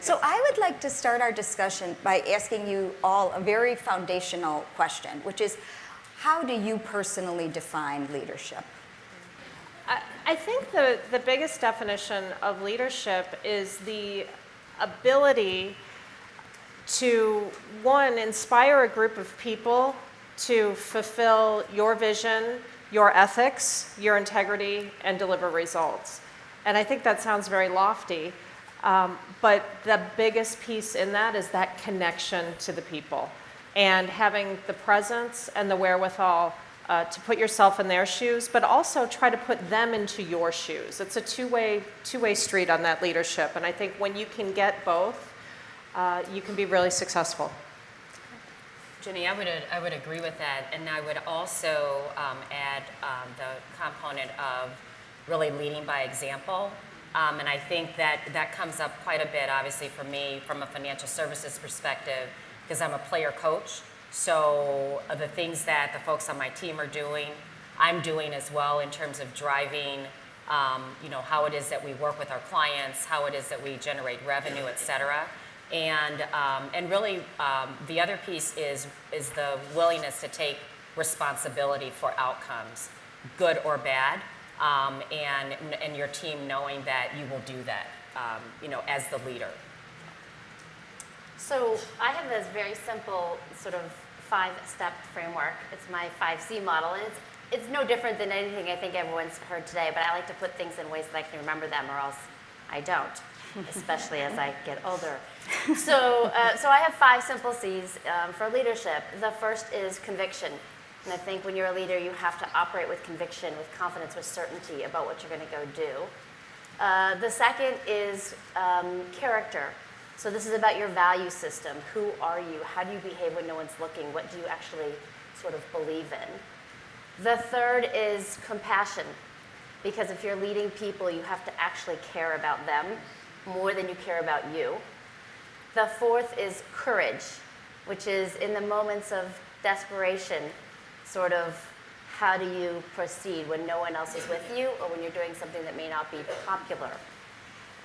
So I would like to start our discussion by asking you all a very foundational question, which is, how do you personally define leadership? I think the biggest definition of leadership is the ability to, one, inspire a group of people to fulfill your vision, your ethics, your integrity, and deliver results. And I think that sounds very lofty, but the biggest piece in that is that connection to the people and having the presence and the wherewithal to put yourself in their shoes, but also try to put them into your shoes. It's a two-way street on that leadership, and I think when you can get both, you can be really successful. Jenny, I would agree with that, and I would also add the component of really leading by example, and I think that comes up quite a bit, obviously, for me from a financial services perspective, because I'm a player coach. So the things that the folks on my team are doing, I'm doing as well in terms of driving, how it is that we work with our clients, how it is that we generate revenue, et cetera. And really, the other piece is the willingness to take responsibility for outcomes, good or bad, and your team knowing that you will do that, as the leader. So I have this very simple sort of 5-step framework. It's my 5C model, and it's no different than anything I think everyone's heard today, but I like to put things in ways that I can remember them, or else I don't, especially as I get older. So I have 5 simple C's for leadership. The first is conviction. And I think when you're a leader, you have to operate with conviction, with confidence, with certainty about what you're going to go do. The second is character. So this is about your value system. Who are you? How do you behave when no one's looking? What do you actually sort of believe in? The third is compassion. Because if you're leading people, you have to actually care about them more than you care about you. The fourth is courage, which is in the moments of desperation, sort of how do you proceed when no one else is with you or when you're doing something that may not be popular.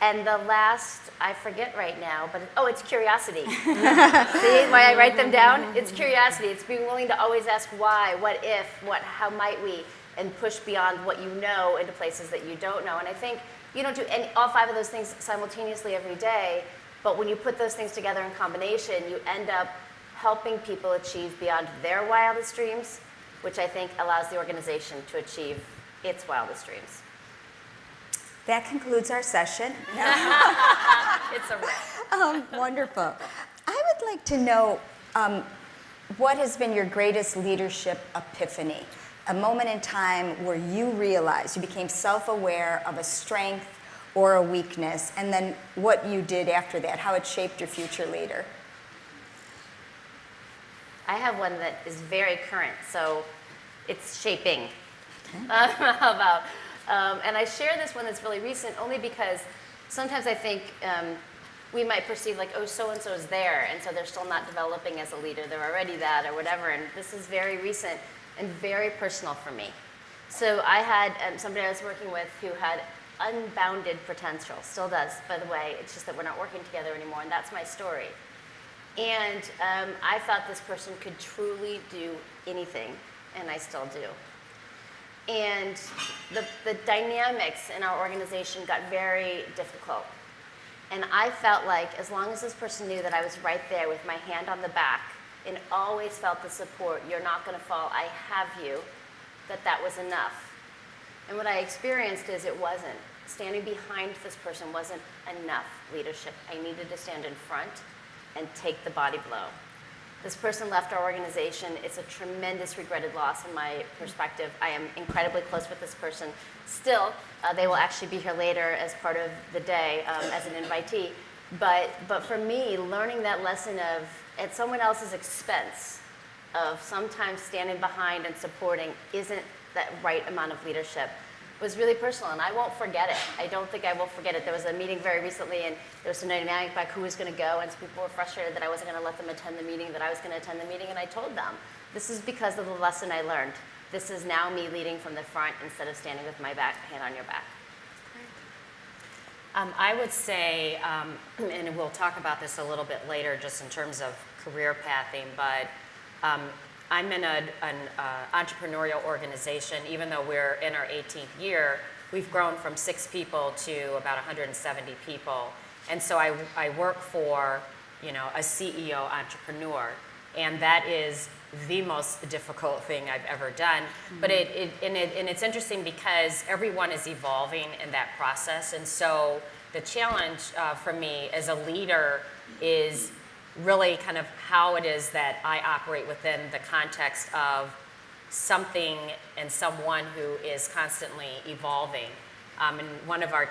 And the last, I forget right now, but it's curiosity. See why I write them down? It's curiosity. It's being willing to always ask why, what if, how might we, and push beyond what you know into places that you don't know. And I think you don't do all 5 of those things simultaneously every day, but when you put those things together in combination, you end up helping people achieve beyond their wildest dreams, which I think allows the organization to achieve its wildest dreams. That concludes our session. It's a wrap. Wonderful. I would like to know what has been your greatest leadership epiphany, a moment in time where you realized, you became self-aware of a strength or a weakness, and then what you did after that, how it shaped your future leader. I have one that is very current, so it's shaping. Okay. How about? And I share this one that's really recent only because sometimes I think we might perceive like, oh, so-and-so is there, and so they're still not developing as a leader. They're already that or whatever, and this is very recent and very personal for me. So I had somebody I was working with who had unbounded potential, still does, by the way. It's just that we're not working together anymore, and that's my story. And I thought this person could truly do anything, and I still do. And the dynamics in our organization got very difficult. And I felt like as long as this person knew that I was right there with my hand on the back and always felt the support, you're not going to fall, I have you, that was enough. And what I experienced is it wasn't. Standing behind this person wasn't enough leadership. I needed to stand in front and take the body blow. This person left our organization. It's a tremendous regretted loss in my perspective. I am incredibly close with this person. Still, they will actually be here later as part of the day as an invitee. But for me, learning that lesson of at someone else's expense, of sometimes standing behind and supporting isn't that right amount of leadership, was really personal, and I won't forget it. I don't think I will forget it. There was a meeting very recently, and there was some dynamic about who was going to go, and some people were frustrated that I wasn't going to let them attend the meeting, that I was going to attend the meeting, and I told them, this is because of the lesson I learned. This is now me leading from the front instead of standing with my hand on your back. I would say, and we'll talk about this a little bit later just in terms of career pathing, but I'm in an entrepreneurial organization. Even though we're in our 18th year, we've grown from 6 people to about 170 people. And so I work for, a CEO entrepreneur, and that is the most difficult thing I've ever done. But it's interesting because everyone is evolving in that process. And so the challenge for me as a leader is really kind of how it is that I operate within the context of something and someone who is constantly evolving. And one of my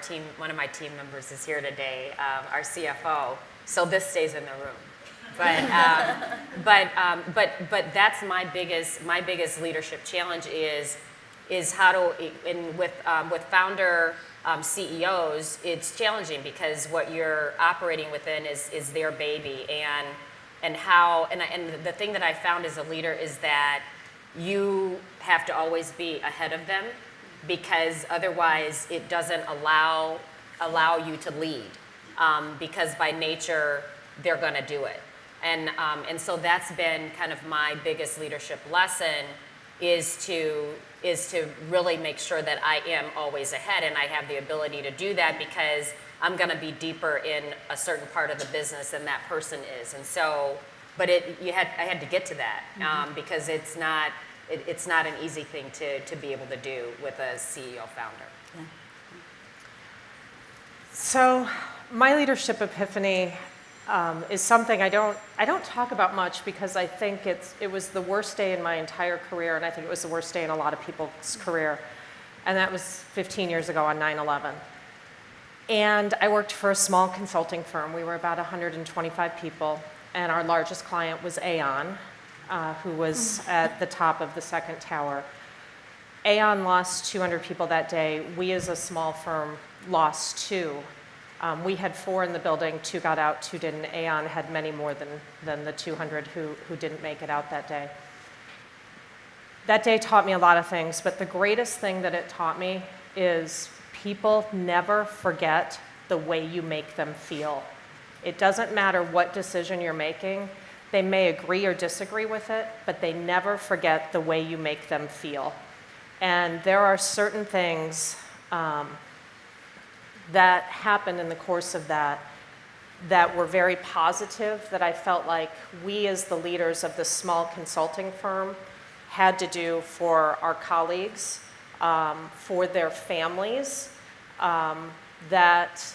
team members is here today, our CFO. So this stays in the room. But that's my biggest leadership challenge is how to, and with founder CEOs, it's challenging because what you're operating within is their baby, and the thing that I found as a leader is that you have to always be ahead of them, because otherwise it doesn't allow you to lead, because by nature they're going to do it. And so that's been kind of my biggest leadership lesson, is to really make sure that I am always ahead, and I have the ability to do that because I'm going to be deeper in a certain part of the business than that person is. And so, but I had to get to that, because it's not an easy thing to be able to do with a CEO founder. Yeah. So my leadership epiphany is something I don't talk about much, because I think it was the worst day in my entire career, and I think it was the worst day in a lot of people's career, and that was 15 years ago on 9/11. And I worked for a small consulting firm. We were about 125 people, and our largest client was Aon, who was at the top of the second tower. Aon lost 200 people that day. We as a small firm lost 2. We had 4 in the building, 2 got out, 2 didn't. Aon had many more than the 200 who didn't make it out that day. That day taught me a lot of things, but the greatest thing that it taught me is people never forget the way you make them feel. It doesn't matter what decision you're making. They may agree or disagree with it, but they never forget the way you make them feel. And there are certain things that happened in the course of that were very positive, that I felt like we as the leaders of this small consulting firm had to do for our colleagues, for their families, that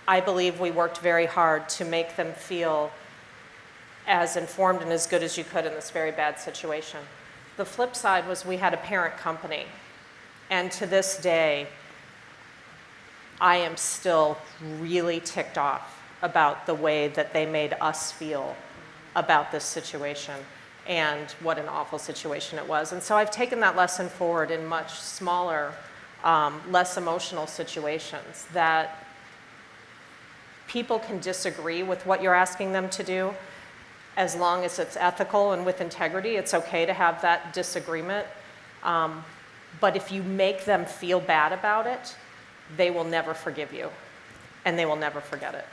I believe we worked very hard to make them feel as informed and as good as you could in this very bad situation. The flip side was we had a parent company, and to this day, I am still really ticked off about the way that they made us feel about this situation and what an awful situation it was. And so I've taken that lesson forward in much smaller, less emotional situations, that people can disagree with what you're asking them to do. As long as it's ethical and with integrity, it's okay to have that disagreement. But if you make them feel bad about it, they will never forgive you, and they will never forget it.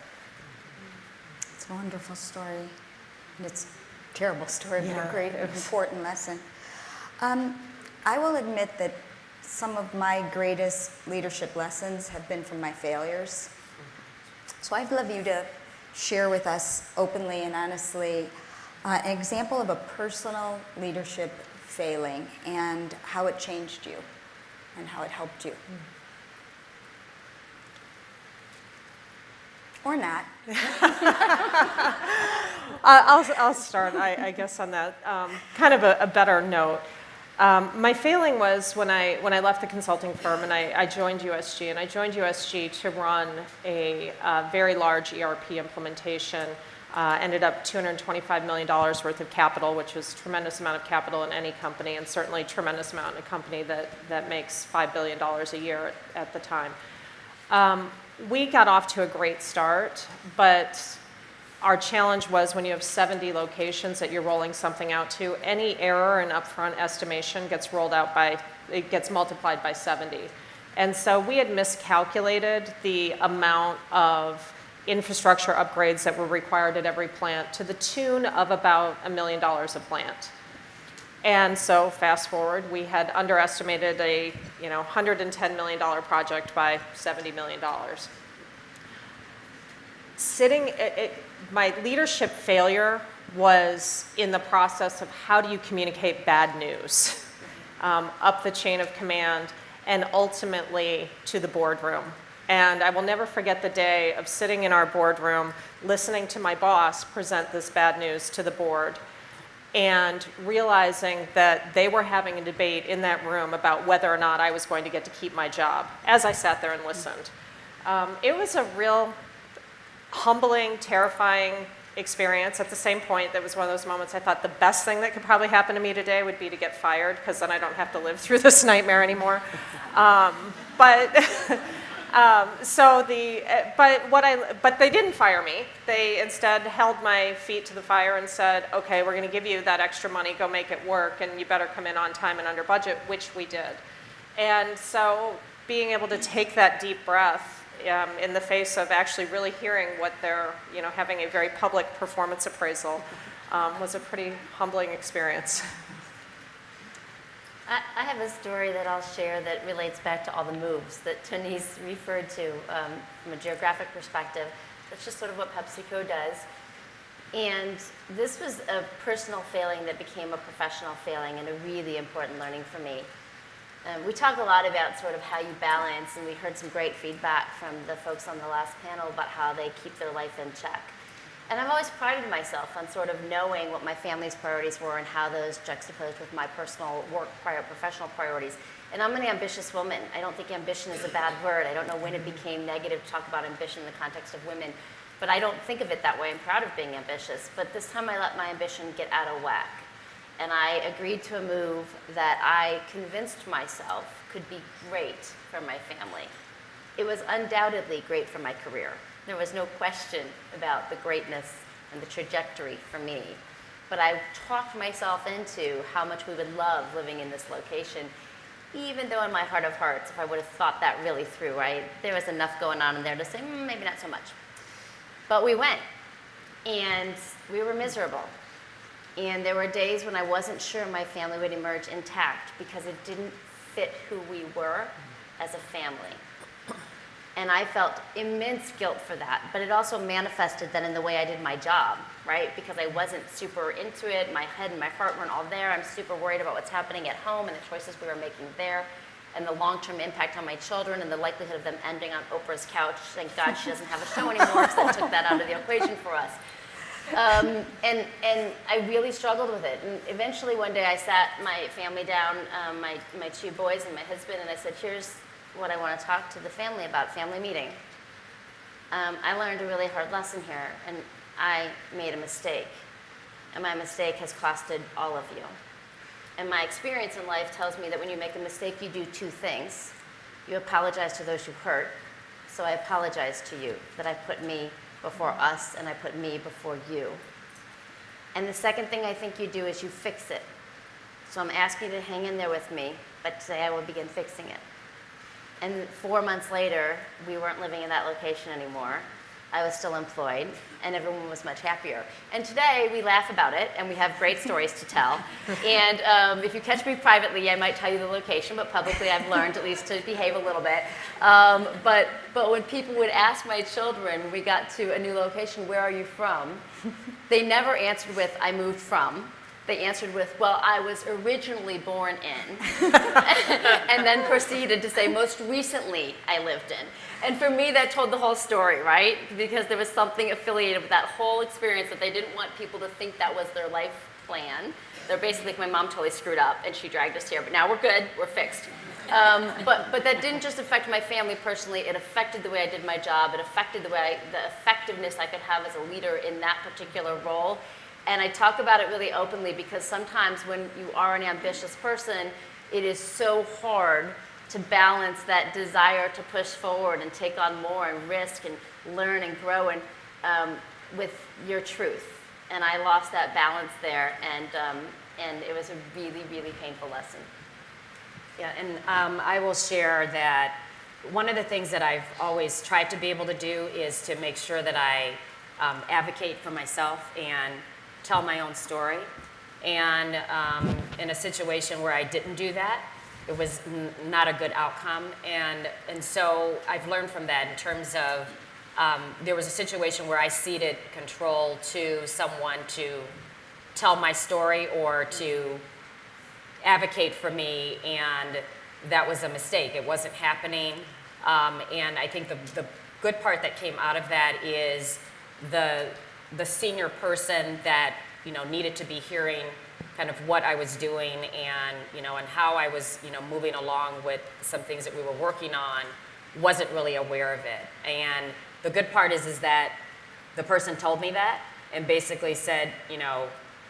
It's a wonderful story. And it's a terrible story, but Yeah, a great, it was- important lesson. I will admit that some of my greatest leadership lessons have been from my failures. So I'd love you to share with us openly and honestly an example of a personal leadership failing and how it changed you and how it helped you. Or not. I'll start, I guess, on that. Kind of a better note. My failing was when I left the consulting firm and I joined USG. And I joined USG to run a very large ERP implementation. Ended up $225 million worth of capital, which was a tremendous amount of capital in any company, and certainly a tremendous amount in a company that makes $5 billion a year at the time. We got off to a great start, but our challenge was when you have 70 locations that you're rolling something out to, any error in upfront estimation gets multiplied by 70. And so we had miscalculated the amount of infrastructure upgrades that were required at every plant to the tune of about $1 million a plant. And so fast forward, we had underestimated a $110 million project by $70 million. My leadership failure was in the process of how do you communicate bad news up the chain of command and ultimately to the boardroom. And I will never forget the day of sitting in our boardroom, listening to my boss present this bad news to the board, and realizing that they were having a debate in that room about whether or not I was going to get to keep my job, as I sat there and listened. It was a real humbling, terrifying experience. At the same point, that was one of those moments I thought the best thing that could probably happen to me today would be to get fired, because then I don't have to live through this nightmare anymore. But they didn't fire me. They instead held my feet to the fire and said, okay, we're going to give you that extra money, go make it work, and you better come in on time and under budget, which we did. And so being able to take that deep breath in the face of actually really hearing what they're, having a very public performance appraisal was a pretty humbling experience. I have a story that I'll share that relates back to all the moves that Tonise referred to from a geographic perspective. That's just sort of what PepsiCo does. And this was a personal failing that became a professional failing and a really important learning for me. We talk a lot about sort of how you balance, and we heard some great feedback from the folks on the last panel about how they keep their life in check. And I've always prided myself on sort of knowing what my family's priorities were and how those juxtaposed with my personal professional priorities. And I'm an ambitious woman. I don't think ambition is a bad word. I don't know when it became negative to talk about ambition in the context of women, but I don't think of it that way. I'm proud of being ambitious. But this time I let my ambition get out of whack. And I agreed to a move that I convinced myself could be great for my family. It was undoubtedly great for my career. There was no question about the greatness and the trajectory for me. But I talked myself into how much we would love living in this location, even though in my heart of hearts, if I would have thought that really through, right, there was enough going on in there to say, maybe not so much. But we went, and we were miserable. And there were days when I wasn't sure my family would emerge intact because it didn't fit who we were as a family. And I felt immense guilt for that, but it also manifested then in the way I did my job, right? Because I wasn't super into it, my head and my heart weren't all there. I'm super worried about what's happening at home and the choices we were making there, and the long-term impact on my children and the likelihood of them ending on Oprah's couch. Thank God she doesn't have a show anymore, because that took that out of the equation for us. And I really struggled with it. And eventually one day I sat my family down, my two boys and my husband, and I said, here's what I want to talk to the family about, family meeting. I learned a really hard lesson here, and I made a mistake. And my mistake has costed all of you. And my experience in life tells me that when you make a mistake, you do two things. You apologize to those you hurt. So I apologize to you that I put me before us and I put me before you. And the second thing I think you do is you fix it. So I'm asking you to hang in there with me, but today I will begin fixing it. And 4 months later, we weren't living in that location anymore. I was still employed, and everyone was much happier. And today, we laugh about it, and we have great stories to tell. And if you catch me privately, I might tell you the location, but publicly I've learned at least to behave a little bit. But when people would ask my children, when we got to a new location, where are you from? They never answered with, I moved from. They answered with, well, I was originally born in, and then proceeded to say, most recently I lived in. And for me, that told the whole story, right? Because there was something affiliated with that whole experience that they didn't want people to think that was their life plan. They're basically like, my mom totally screwed up, and she dragged us here, but now we're good, we're fixed. But that didn't just affect my family personally, it affected the way I did my job, it affected the effectiveness I could have as a leader in that particular role. And I talk about it really openly because sometimes when you are an ambitious person, it is so hard to balance that desire to push forward and take on more and risk and learn and grow and with your truth. And I lost that balance there, and it was a really, really painful lesson. Yeah, and I will share that one of the things that I've always tried to be able to do is to make sure that I advocate for myself and tell my own story. And in a situation where I didn't do that, it was not a good outcome. And so I've learned from that in terms of there was a situation where I ceded control to someone to tell my story or to advocate for me, and that was a mistake. It wasn't happening. And I think the good part that came out of that is the senior person that needed to be hearing kind of what I was doing and and how I was moving along with some things that we were working on wasn't really aware of it. And the good part is that the person told me that and basically said,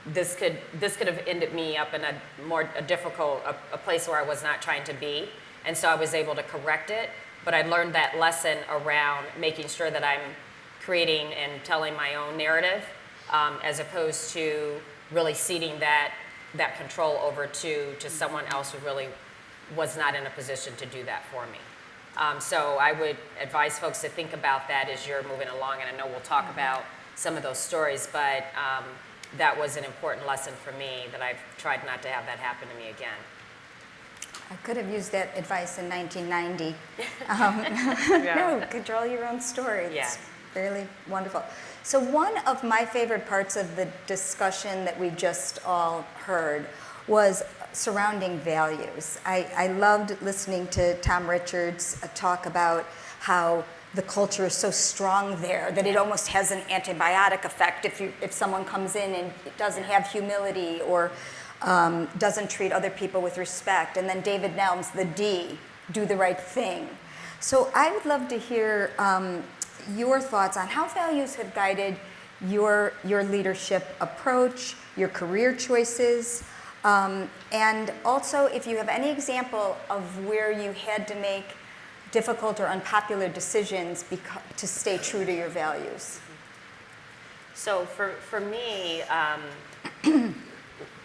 this could have ended me up in a difficult place where I was not trying to be. And so I was able to correct it. But I learned that lesson around making sure that I'm creating and telling my own narrative, as opposed to really ceding that control over to someone else who really was not in a position to do that for me. So I would advise folks to think about that as you're moving along, and I know we'll talk about some of those stories, but that was an important lesson for me that I've tried not to have that happen to me again. I could have used that advice in 1990. No, control your own story. Yeah. It's really wonderful. So one of my favorite parts of the discussion that we just all heard was surrounding values. I loved listening to Tom Richards talk about how the culture is so strong there that it almost has an antibiotic effect if someone comes in and doesn't have humility or doesn't treat other people with respect. And then David Nelms, the D, do the right thing. So I would love to hear your thoughts on how values have guided your leadership approach, your career choices, and also if you have any example of where you had to make difficult or unpopular decisions to stay true to your values. So for me,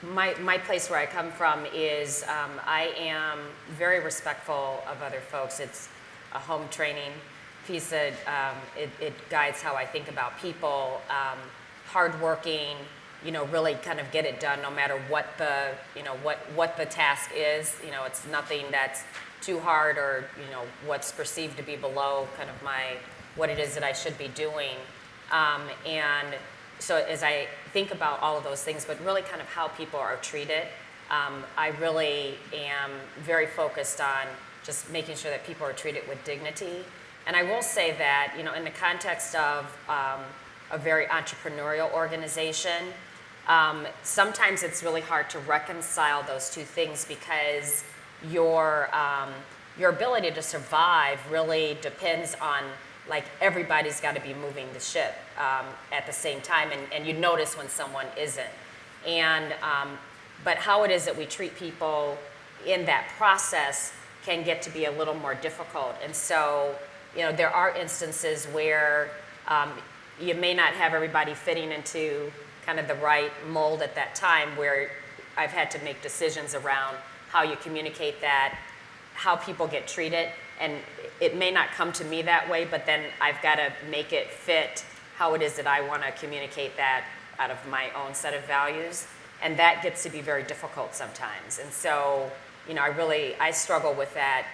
my place where I come from is I am very respectful of other folks. It's a home training piece that it guides how I think about people, hardworking, really kind of get it done no matter what the what the task is. It's nothing that's too hard or what's perceived to be below kind of what it is that I should be doing. And so as I think about all of those things, but really kind of how people are treated, I really am very focused on just making sure that people are treated with dignity. And I will say that, in the context of a very entrepreneurial organization, sometimes it's really hard to reconcile those two things because your ability to survive really depends on everybody's got to be moving the ship at the same time, and you notice when someone isn't. And but how it is that we treat people in that process can get to be a little more difficult. And so, there are instances where you may not have everybody fitting into kind of the right mold at that time, where I've had to make decisions around how you communicate that, how people get treated, and it may not come to me that way, but then I've got to make it fit how it is that I want to communicate that out of my own set of values, and that gets to be very difficult sometimes. And so, I struggle with that,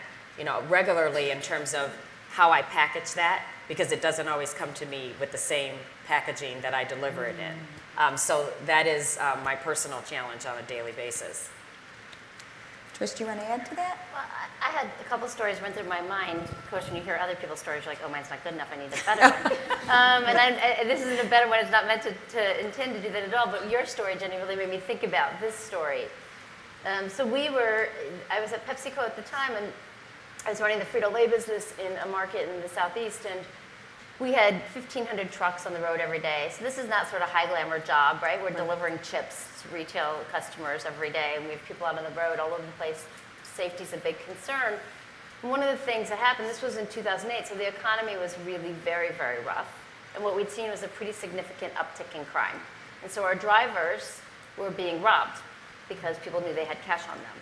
regularly in terms of how I package that, because it doesn't always come to me with the same packaging that I deliver it in. So that is my personal challenge on a daily basis. Trish, do you want to add to that? Well, I had a couple stories run through my mind. Of course, when you hear other people's stories, you're like, oh, mine's not good enough, I need a better one. And this isn't a better one, it's not meant to intend to do that at all, but your story, Jenny, really made me think about this story. I was at PepsiCo at the time, and I was running the Frito-Lay business in a market in the Southeast, and we had 1,500 trucks on the road every day. So this is not sort of high glamour job, right? We're delivering chips to retail customers every day, and we have people out on the road all over the place. Safety's a big concern. And one of the things that happened, this was in 2008, so the economy was really very, very rough. And what we'd seen was a pretty significant uptick in crime. And so our drivers were being robbed because people knew they had cash on them.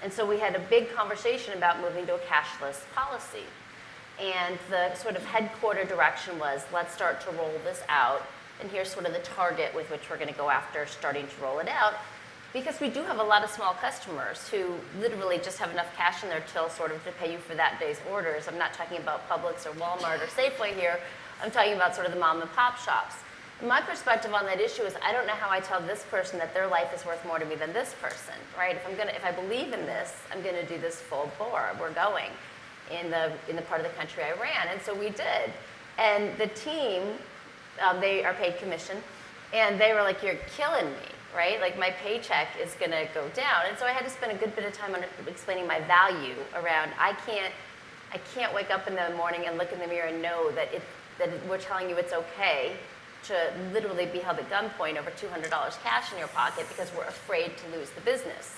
And so we had a big conversation about moving to a cashless policy. And the sort of headquarter direction was, let's start to roll this out. And here's sort of the target with which we're going to go after starting to roll it out. Because we do have a lot of small customers who literally just have enough cash in their till sort of to pay you for that day's orders. I'm not talking about Publix or Walmart or Safeway here. I'm talking about sort of the mom and pop shops. My perspective on that issue is I don't know how I tell this person that their life is worth more to me than this person, right? If I believe in this, I'm going to do this full bore. We're going in the part of the country I ran, and so we did. And the team, they are paid commission, and they were like, "You're killing me, right? Like my paycheck is going to go down." And so I had to spend a good bit of time on explaining my value around. I can't wake up in the morning and look in the mirror and know that we're telling you it's okay to literally be held at gunpoint over $200 cash in your pocket because we're afraid to lose the business.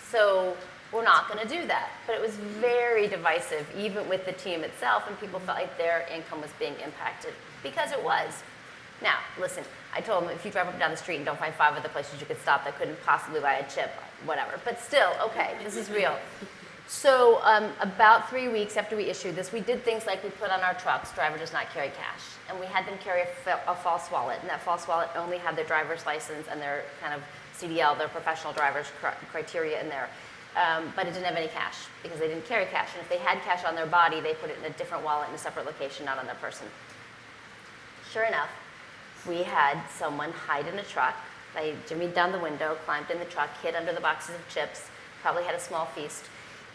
So we're not going to do that. But it was very divisive, even with the team itself, and people felt like their income was being impacted because it was. Now, listen, I told them if you drive up and down the street and don't find 5 other places you could stop that couldn't possibly buy a chip, whatever. But still, okay, this is real. So about 3 weeks after we issued this, we did things like we put on our trucks, driver does not carry cash. And we had them carry a false wallet. And that false wallet only had their driver's license and their kind of CDL, their professional driver's criteria in there. But it didn't have any cash because they didn't carry cash. And if they had cash on their body, they put it in a different wallet in a separate location, not on their person. Sure enough, we had someone hide in a truck. They jimmied down the window, climbed in the truck, hid under the boxes of chips, probably had a small feast.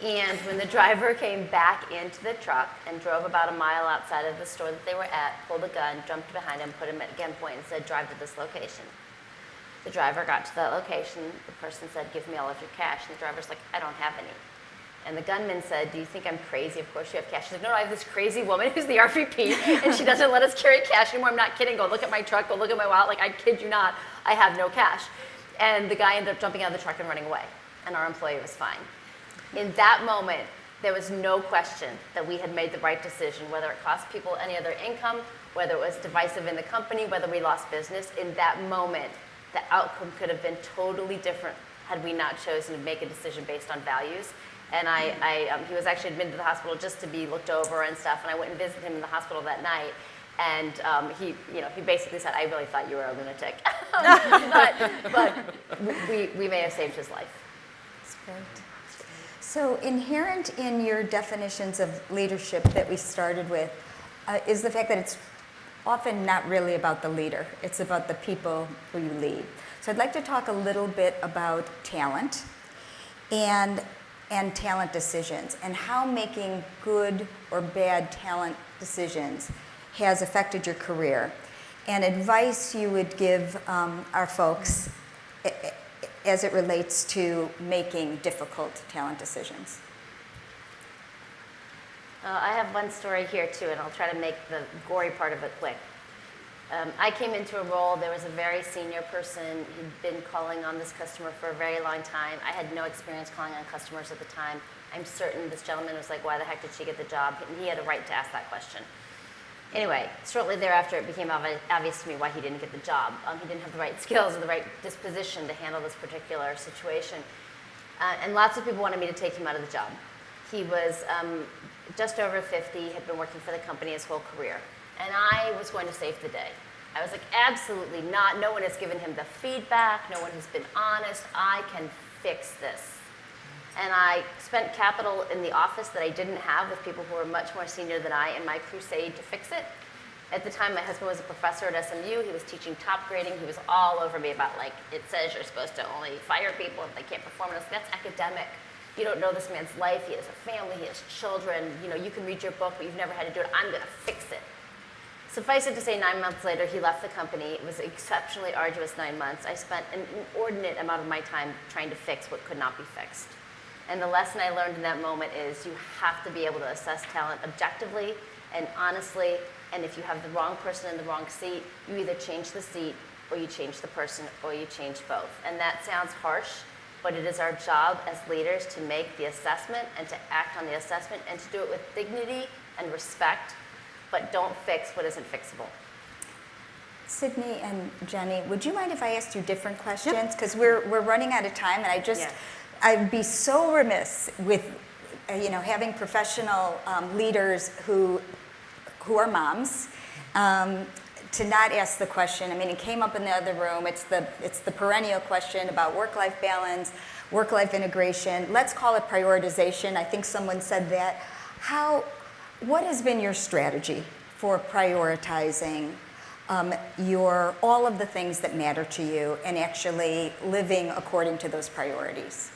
And when the driver came back into the truck and drove about a mile outside of the store that they were at, pulled a gun, jumped behind him, put him at gunpoint, and said, "Drive to this location." The driver got to that location. The person said, "Give me all of your cash." And the driver's like, "I don't have any." And the gunman said, "Do you think I'm crazy? Of course you have cash." She's like, "No, I have this crazy woman who's the RVP, and she doesn't let us carry cash anymore. I'm not kidding. Go look at my truck. Go look at my wallet. Like, I kid you not. I have no cash." And the guy ended up jumping out of the truck and running away. And our employee was fine. In that moment, there was no question that we had made the right decision, whether it cost people any other income, whether it was divisive in the company, whether we lost business. In that moment, the outcome could have been totally different had we not chosen to make a decision based on values. And he was actually admitted to the hospital just to be looked over and stuff, and I went and visited him in the hospital that night. And he basically said, "I really thought you were a lunatic." but we may have saved his life. That's great. So inherent in your definitions of leadership that we started with is the fact that it's often not really about the leader. It's about the people who you lead. So I'd like to talk a little bit about talent and talent decisions and how making good or bad talent decisions has affected your career, and advice you would give our folks as it relates to making difficult talent decisions. I have one story here too, and I'll try to make the gory part of it quick. I came into a role, there was a very senior person who'd been calling on this customer for a very long time. I had no experience calling on customers at the time. I'm certain this gentleman was like, "Why the heck did she get the job?" And he had a right to ask that question. Anyway, shortly thereafter, it became obvious to me why he didn't get the job. He didn't have the right skills or the right disposition to handle this particular situation. And lots of people wanted me to take him out of the job. He was just over 50, had been working for the company his whole career. And I was going to save the day. I was like, absolutely not. No one has given him the feedback. No one has been honest. I can fix this. And I spent capital in the office that I didn't have with people who were much more senior than I in my crusade to fix it. At the time, my husband was a professor at SMU. He was teaching top grading. He was all over me about, like, it says you're supposed to only fire people if they can't perform. And I was like, that's academic. You don't know this man's life. He has a family. He has children. You know, you can read your book, but you've never had to do it. I'm going to fix it. Suffice it to say, 9 months later, he left the company. It was an exceptionally arduous 9 months. I spent an inordinate amount of my time trying to fix what could not be fixed. And the lesson I learned in that moment is you have to be able to assess talent objectively and honestly. And if you have the wrong person in the wrong seat, you either change the seat or you change the person or you change both. And that sounds harsh, but it is our job as leaders to make the assessment and to act on the assessment and to do it with dignity and respect, but don't fix what isn't fixable. Sidney and Jenny, would you mind if I asked you different questions? Because we're running out of time, and I'd be so remiss with having professional leaders who are moms, to not ask the question. I mean, it came up in the other room. It's the perennial question about work-life balance, work-life integration. Let's call it prioritization. I think someone said that. What has been your strategy for prioritizing all of the things that matter to you and actually living according to those priorities?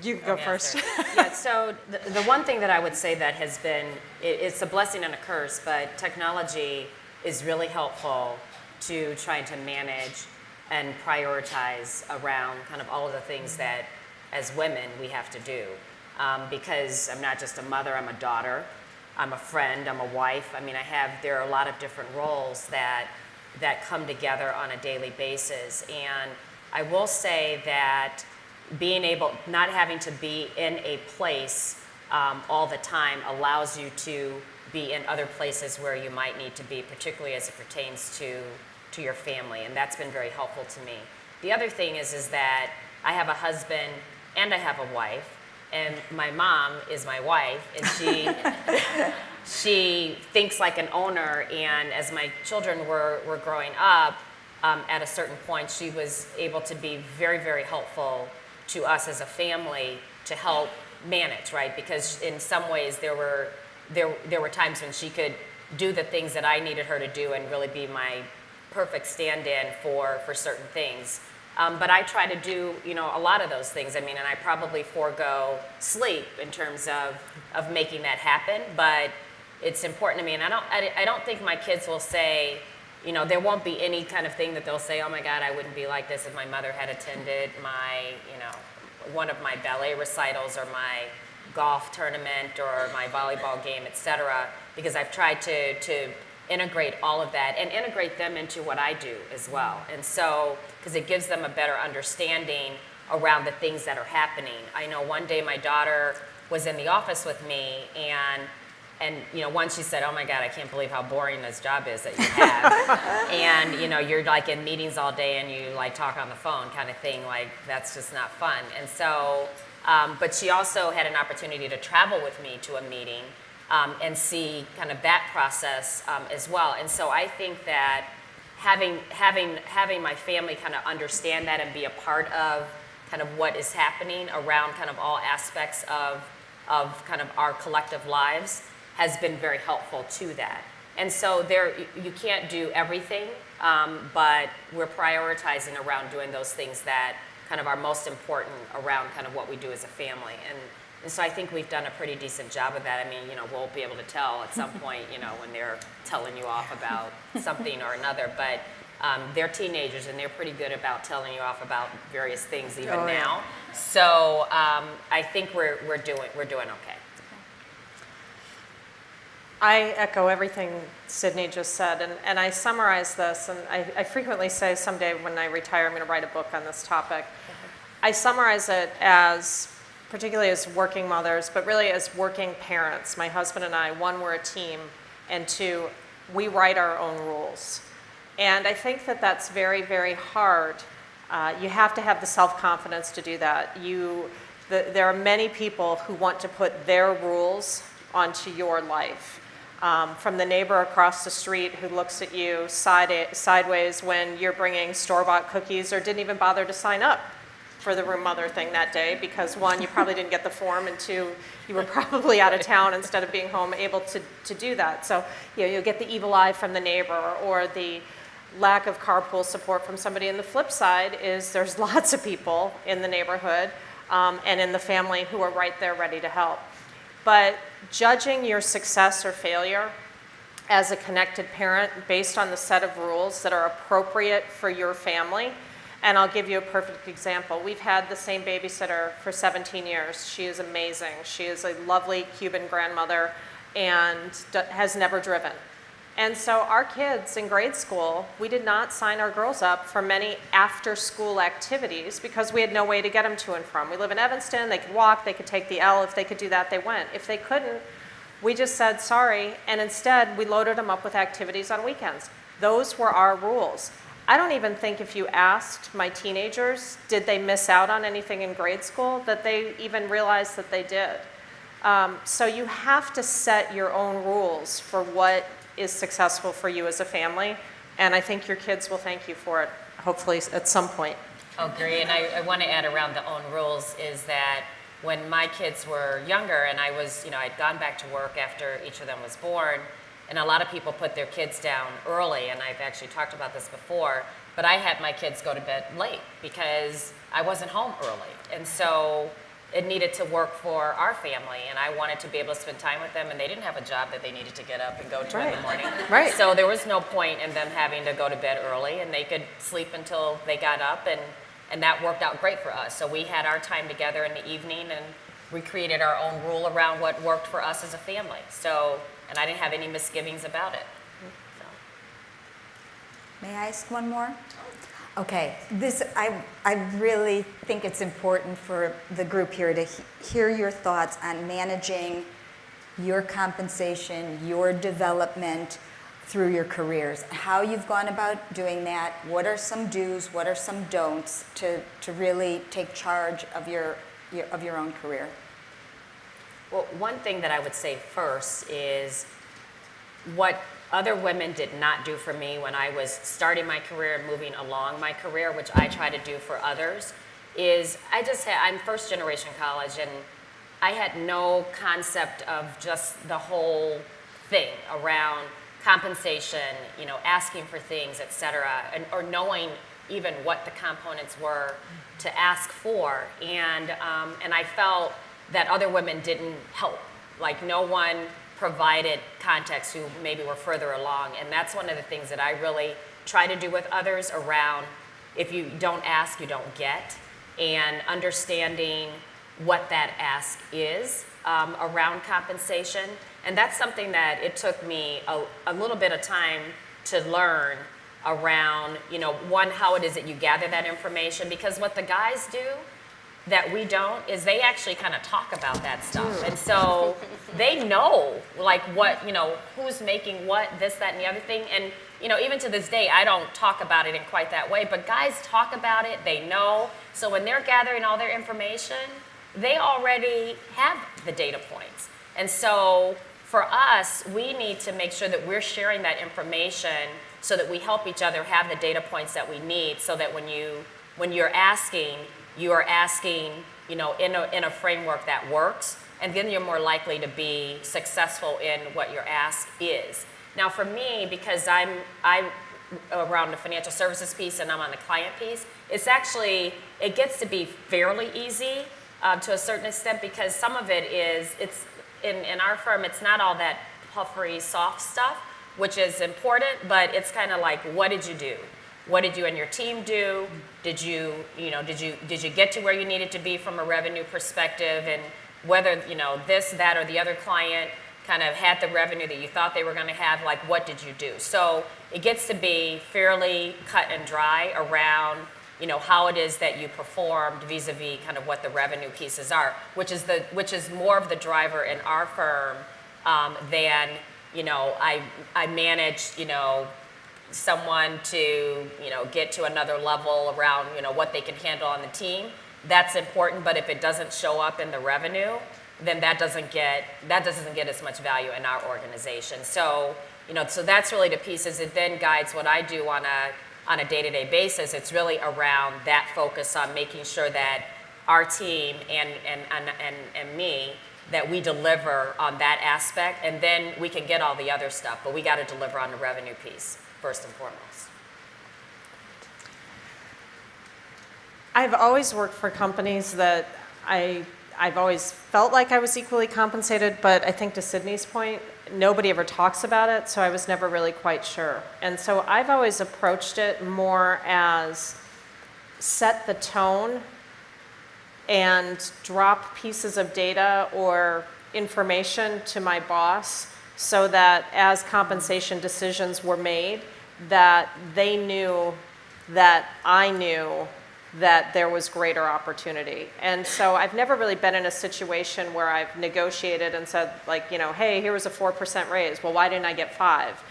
You go first. Yeah, so the one thing that I would say that has been, it's a blessing and a curse, but technology is really helpful to trying to manage and prioritize around kind of all of the things that as women we have to do. Because I'm not just a mother, I'm a daughter, I'm a friend, I'm a wife. I mean, there are a lot of different roles that come together on a daily basis. And I will say that not having to be in a place all the time allows you to be in other places where you might need to be, particularly as it pertains to your family, and that's been very helpful to me. The other thing is that I have a husband and I have a wife, and my mom is my wife, and she thinks like an owner, and as my children were growing up, at a certain point, she was able to be very, very helpful to us as a family to help manage, right? Because in some ways there were times when she could do the things that I needed her to do and really be my perfect stand-in for certain things. But I try to do, a lot of those things. I mean, and I probably forego sleep in terms of making that happen, but it's important to me. And I don't think my kids will say, there won't be any kind of thing that they'll say, oh my God, I wouldn't be like this if my mother had attended one of my ballet recitals or my golf tournament or my volleyball game, etc. Because I've tried to integrate all of that and integrate them into what I do as well. And so, because it gives them a better understanding around the things that are happening. I know one day my daughter was in the office with me, and once she said, oh my God, I can't believe how boring this job is that you have. And, you're like in meetings all day and you like talk on the phone kind of thing, like that's just not fun. And so, but she also had an opportunity to travel with me to a meeting and see kind of that process as well. And so I think that having my family kind of understand that and be a part of kind of what is happening around kind of all aspects of kind of our collective lives has been very helpful to that. And so you can't do everything, but we're prioritizing around doing those things that kind of are most important around kind of what we do as a family. And so I think we've done a pretty decent job of that. I mean, we'll be able to tell at some point, when they're telling you off about something or another, but they're teenagers and they're pretty good about telling you off about various things even now. So I think we're doing okay. I echo everything Sidney just said, and I summarize this, and I frequently say someday when I retire, I'm going to write a book on this topic. I summarize it as, particularly as working mothers, but really as working parents. My husband and I, one, we're a team, and two, we write our own rules. And I think that that's very, very hard. You have to have the self-confidence to do that. There are many people who want to put their rules onto your life. From the neighbor across the street who looks at you sideways when you're bringing store-bought cookies or didn't even bother to sign up for the room mother thing that day because one, you probably didn't get the form, and two, you were probably out of town instead of being home able to do that. So you'll get the evil eye from the neighbor or the lack of carpool support from somebody. And the flip side is there's lots of people in the neighborhood and in the family who are right there ready to help. But judging your success or failure as a connected parent based on the set of rules that are appropriate for your family, and I'll give you a perfect example. We've had the same babysitter for 17 years. She is amazing. She is a lovely Cuban grandmother and has never driven. And so our kids in grade school, we did not sign our girls up for many after-school activities because we had no way to get them to and from. We live in Evanston, they could walk, they could take the L. If they could do that, they went. If they couldn't, we just said sorry, and instead we loaded them up with activities on weekends. Those were our rules. I don't even think if you asked my teenagers, did they miss out on anything in grade school, that they even realized that they did. So you have to set your own rules for what is successful for you as a family, and I think your kids will thank you for it, hopefully at some point. Agree, and I want to add around the own rules is that when my kids were younger and I was, I'd gone back to work after each of them was born, and a lot of people put their kids down early, and I've actually talked about this before, but I had my kids go to bed late because I wasn't home early. And so it needed to work for our family, and I wanted to be able to spend time with them, and they didn't have a job that they needed to get up and go to in the morning. Right. So there was no point in them having to go to bed early, and they could sleep until they got up, and that worked out great for us. So we had our time together in the evening, and we created our own rule around what worked for us as a family. So, and I didn't have any misgivings about it. So. May I ask one more? Okay, I really think it's important for the group here to hear your thoughts on managing your compensation, your development through your careers, how you've gone about doing that, what are some do's, what are some don'ts to really take charge of your own career. Well, one thing that I would say first is what other women did not do for me when I was starting my career and moving along my career, which I try to do for others, is I'm first generation college, and I had no concept of just the whole thing around compensation, asking for things, et cetera, or knowing even what the components were to ask for. And I felt that other women didn't help. Like no one provided context who maybe were further along. And that's one of the things that I really try to do with others around if you don't ask, you don't get, and understanding what that ask is around compensation. And that's something that it took me a little bit of time to learn around, one, how it is that you gather that information, because what the guys do that we don't is they actually kind of talk about that stuff. And so they know like what, who's making what, this, that, and the other thing. And, even to this day, I don't talk about it in quite that way, but guys talk about it, they know. So when they're gathering all their information, they already have the data points. And so for us, we need to make sure that we're sharing that information so that we help each other have the data points that we need, so that when you're asking, you are asking, in a framework that works, and then you're more likely to be successful in what your ask is. Now for me, because I'm around the financial services piece and I'm on the client piece, it gets to be fairly easy to a certain extent, because some of it is, in our firm, it's not all that puffery, soft stuff, which is important, but it's kind of like, what did you do? What did you and your team do? Did you get to where you needed to be from a revenue perspective? And whether, this, that, or the other client kind of had the revenue that you thought they were going to have, like, what did you do? So it gets to be fairly cut and dry around, how it is that you performed vis-a-vis kind of what the revenue pieces are, which is more of the driver in our firm than, I manage, someone to, get to another level around, what they can handle on the team. That's important, but if it doesn't show up in the revenue, then that doesn't get as much value in our organization. So, so that's really the pieces. It then guides what I do on a day-to-day basis. It's really around that focus on making sure that our team and me, that we deliver on that aspect, and then we can get all the other stuff, but we got to deliver on the revenue piece first and foremost. I've always worked for companies that I've always felt like I was equally compensated, but I think to Sidney's point, nobody ever talks about it, so I was never really quite sure. And so I've always approached it more as set the tone and drop pieces of data or information to my boss so that as compensation decisions were made, that they knew that I knew that there was greater opportunity. And so I've never really been in a situation where I've negotiated and said, like, hey, here was a 4% raise. Well, why didn't I get 5?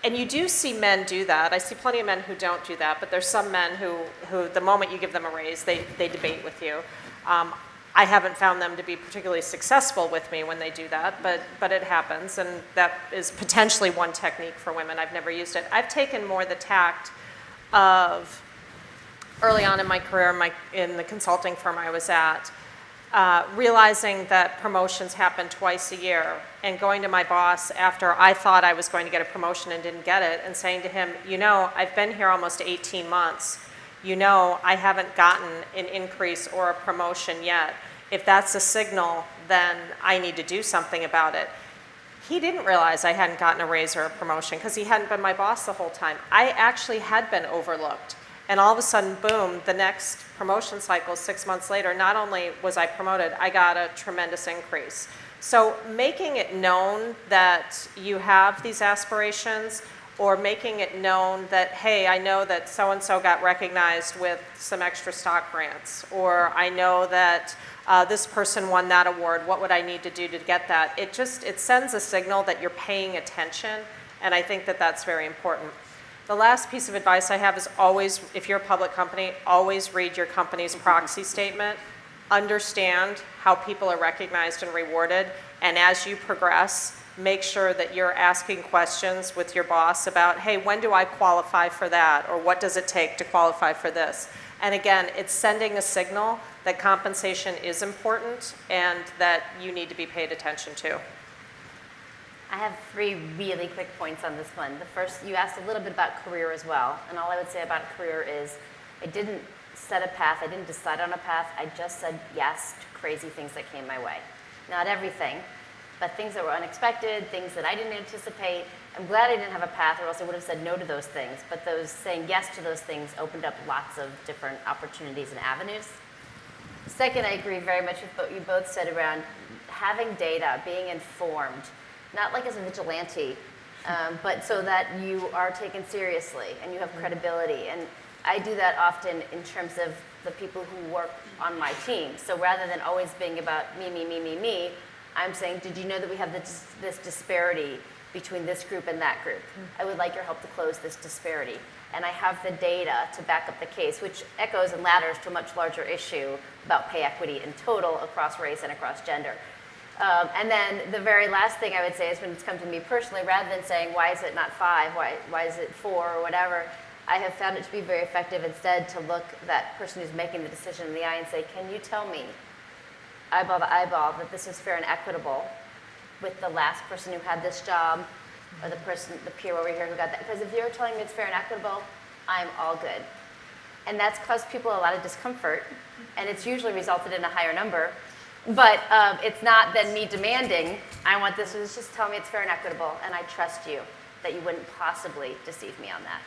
and you do see men do that. I see plenty of men who don't do that, but there's some men who the moment you give them a raise, they debate with you. I haven't found them to be particularly successful with me when they do that, but it happens, and that is potentially one technique for women. I've never used it. I've taken more the tact of, early on in my career, in the consulting firm I was at, realizing that promotions happen twice a year, and going to my boss after I thought I was going to get a promotion and didn't get it, and saying to him, you know, I've been here almost 18 months. You know, I haven't gotten an increase or a promotion yet. If that's a signal, then I need to do something about it. He didn't realize I hadn't gotten a raise or a promotion because he hadn't been my boss the whole time. I actually had been overlooked. And all of a sudden, boom, the next promotion cycle 6 months later, not only was I promoted, I got a tremendous increase. So making it known that you have these aspirations, or making it known that, hey, I know that so-and-so got recognized with some extra stock grants, or I know that this person won that award, what would I need to do to get that? It sends a signal that you're paying attention, and I think that that's very important. The last piece of advice I have is always, if you're a public company, always read your company's proxy statement, understand how people are recognized and rewarded, and as you progress, make sure that you're asking questions with your boss about, hey, when do I qualify for that? Or what does it take to qualify for this? And again, it's sending a signal that compensation is important and that you need to be paid attention to. I have 3 really quick points on this one. The first, you asked a little bit about career as well. And all I would say about career is I didn't set a path. I didn't decide on a path. I just said yes to crazy things that came my way. Not everything, but things that were unexpected, things that I didn't anticipate. I'm glad I didn't have a path, or else I would have said no to those things. But saying yes to those things opened up lots of different opportunities and avenues. Second, I agree very much with what you both said around having data, being informed, not like as a vigilante, but so that you are taken seriously and you have credibility. And I do that often in terms of the people who work on my team. So rather than always being about me, me, me, me, me, I'm saying, did you know that we have this disparity between this group and that group? I would like your help to close this disparity. And I have the data to back up the case, which echoes and ladders to a much larger issue about pay equity in total across race and across gender. And then the very last thing I would say is when it's come to me personally, rather than saying, why is it not 5, why is it 4, or whatever, I have found it to be very effective instead to look that person who's making the decision in the eye and say, can you tell me, eyeball to eyeball, that this is fair and equitable with the last person who had this job, or the peer over here who got that? Because if you're telling me it's fair and equitable, I'm all good. And that's caused people a lot of discomfort, and it's usually resulted in a higher number. But it's not then me demanding, I want this, it's just tell me it's fair and equitable, and I trust you that you wouldn't possibly deceive me on that.